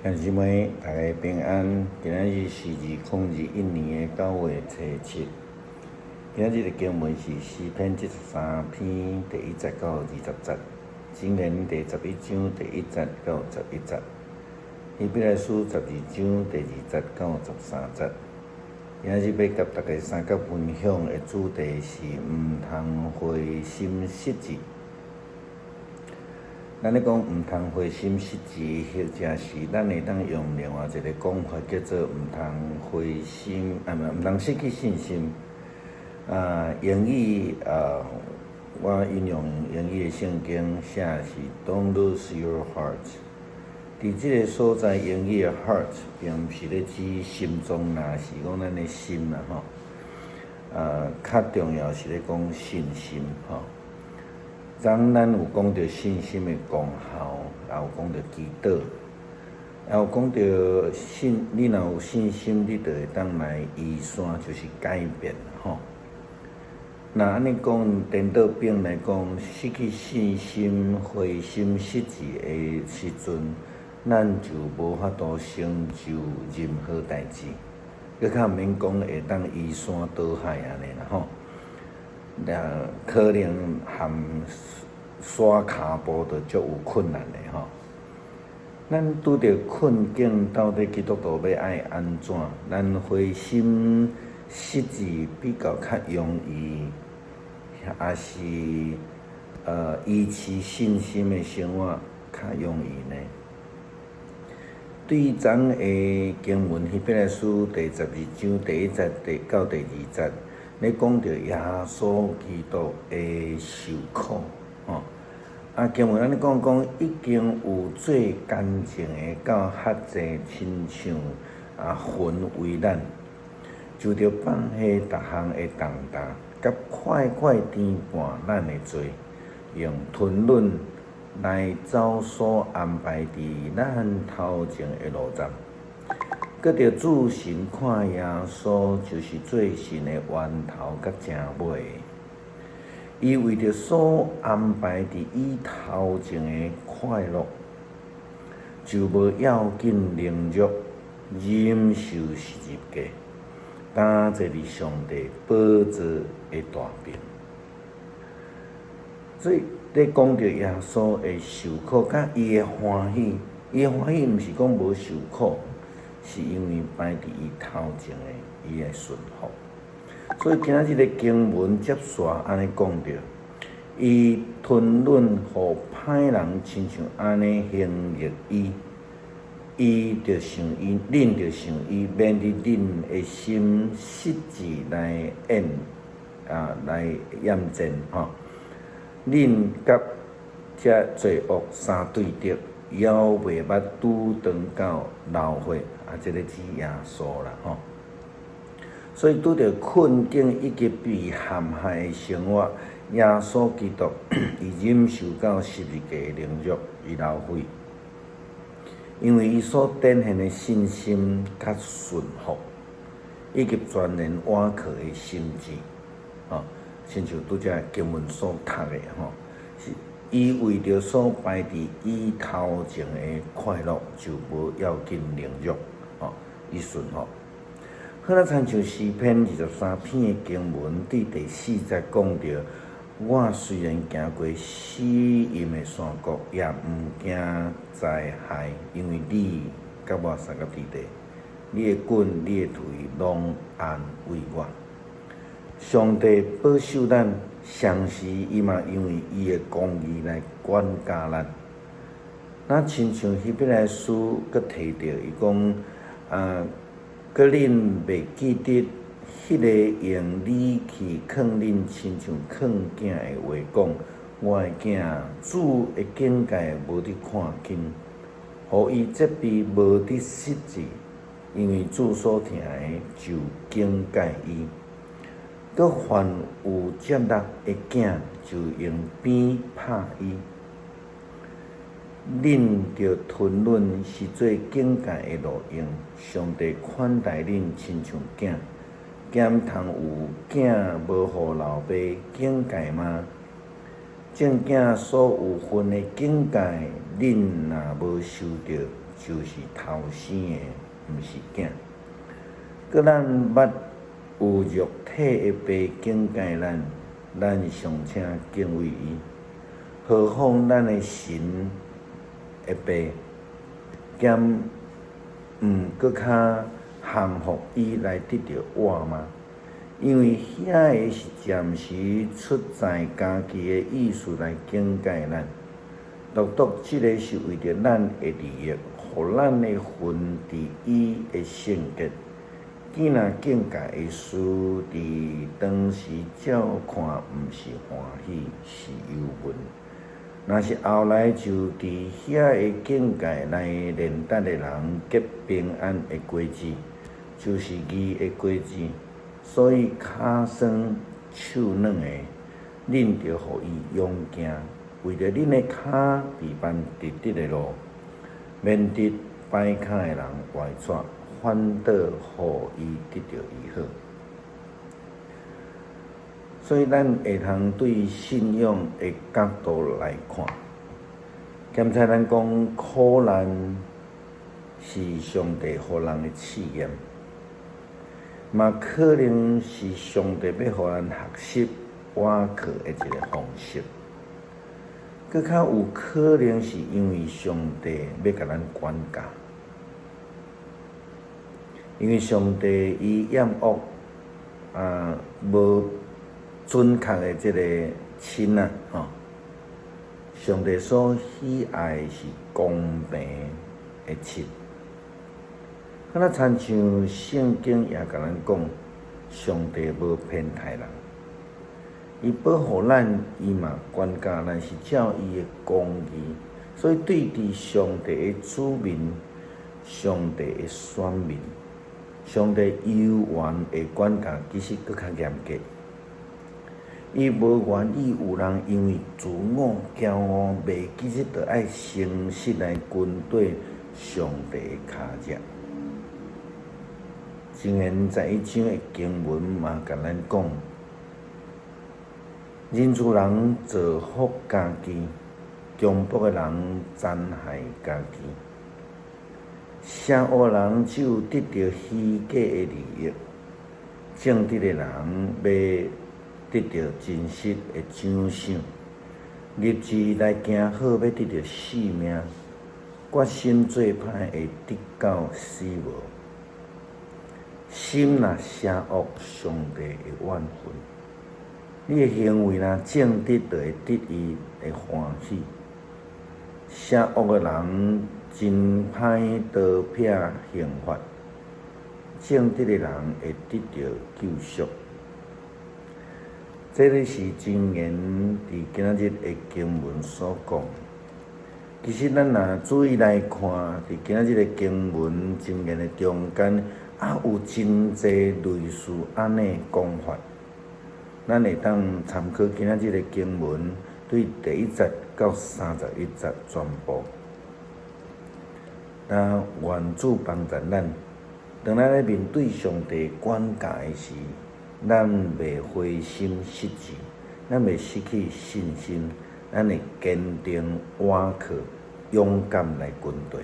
兄姊妹，大家平安。今仔日是2021年9月初7。今仔日的经文是诗篇73篇第1节到20节，箴言第11章第1节到11节，希伯来書12章第2节到13节。今仔日要甲大家三角分享的主题是毋通灰心失志。咱咧讲毋通灰心失志，或者是咱会当用另外一个讲法，叫做毋通灰心，毋通失去信心。英语我引用英语的圣经写是 Don't lose your heart。伫即个所在，英语的 heart 并毋是咧指心脏啦，是讲咱的心啦吼。较重要是咧讲信心吼。咱有讲到信心的功效，也有讲到祈祷，也有讲到你若有信心，你就会当来移山，就是改变吼。那安尼讲颠倒边来讲，失去信心、灰心失志的时阵，咱就无法度成就任何代志，佮较毋免讲会当移山倒海安尼啦吼。可能含刷骹步就足有困难的吼。咱拄着困境，到底基督徒要爱安怎？咱灰心失志比较容易，还是维持信心的生活较容易呢？对昨的经文，希伯来书第12章第1节到第2节。咧讲到耶稣基督的受苦，经文安尼讲，已经有最干净的到赫济亲像魂为咱，就着放下逐项的重担，甲快快填满咱的罪，用吞忍来走所安排伫咱头前的路站。搁着主神看耶稣就是最神的源头甲正尾，伊为着所安排伫伊头前的快乐，就无要紧凌辱，忍受十字架，担坐伫上帝宝座的大柄。所以咧讲着耶稣的受苦，甲伊的欢喜，伊的欢喜毋是讲无受苦。是因为摆伫伊头前的伊的顺服，所以今仔日的经文接续安尼讲着，伊吞忍互歹人亲像安尼行逆伊，伊着想伊，恁着想伊，免伫恁的心失志来验证吼。恁甲遮罪恶相对敌，犹袂捌拄当到老岁。这个指耶稣啦吼，所以拄着困境以及被陷害的生活，耶稣基督伊忍受到十字架的凌辱与流血，因为伊所展现的信心甲顺服，以及全然倚靠的心志，亲像拄则经文所读的吼，是伊为着所摆伫伊头前的快乐，就无要紧凌辱。伊顺服。好啦，参像诗篇23篇的经文，伫第4节讲着：我虽然行过死荫的山谷，也毋惊灾害，因为你甲我三个伫地，你的棍、你的腿拢安慰我。上帝保守咱，同时伊嘛因为伊的公义来管教咱。那亲像希伯来书佮提到，伊讲。搁恁袂记得迄个用理去劝恁亲像劝囝的话讲，我的囝，主的境界无伫看紧，互伊责备无伫失志，因为主所听的就警戒伊。搁凡有接纳的囝，就用鞭拍伊。恁着吞忍是做警戒的路用，上帝款待恁亲像囝，敢通有囝无互老爸警戒吗？正囝所有份的警戒，恁若无受着，就是头生的，毋是囝。搁咱捌有肉体的爸敬戒咱，咱尚且敬畏伊，何况咱的神的爸，兼搁较降服伊来得到我吗？因为遐个是暂时出在家己的意思来警戒咱，独即个是为着咱的利益，互咱的魂伫伊的性格。既若境界的事，伫当时照看毋是欢喜，是忧闷。若是后来就伫遐个境界内练达的人结平安的果子，就是义的果子。所以骹酸手软的，恁着互伊勇行，为着恁的骹伫万直直的路，免得歹骹的人歪转，反倒互伊得到医好。所以咱会通对信仰的角度来看，检查咱讲苦难是上帝互人的试验。嘛，可能是上帝要互咱学习瓦课的一个方式，搁较有可能是因为上帝要甲咱管教，因为上帝伊厌恶无准确的这个亲啊，上帝所喜爱是公平的亲。敢若亲像圣经也甲咱讲，上帝无偏袒人，伊保护咱，伊嘛管教咱，是照伊的公义。所以对伫上帝的子民、上帝的选民，上帝悠远的管教其实搁较严格。伊无愿意有人因为自我、骄傲、袂记实，着爱诚实来跟对上帝的骹脚。箴言21章的经文嘛，甲咱讲，仁慈人造福家己，强迫的人残害家己。邪恶人只有得到虚假的利益，正直的人要得到真实的奖赏。立志来行好，要得到性命；决心做歹，会得到死亡。心若邪恶，上帝会怨恨；你的行为若正直，就会得伊的欢喜。邪恶的人真歹刀劈刑罚，正直的人会得到救赎。这个是箴言伫今仔日的经文所讲。其实咱若注意来看，伫今仔日的经文箴言的中间，有真侪类似安尼讲法。咱会当参考今仔日的经文，对第1节到31节全部。那愿主帮助咱，当咱咧面对上帝管教的时，咱袂灰心失志，咱袂失去信心，咱会坚定倚靠，勇敢来跟对。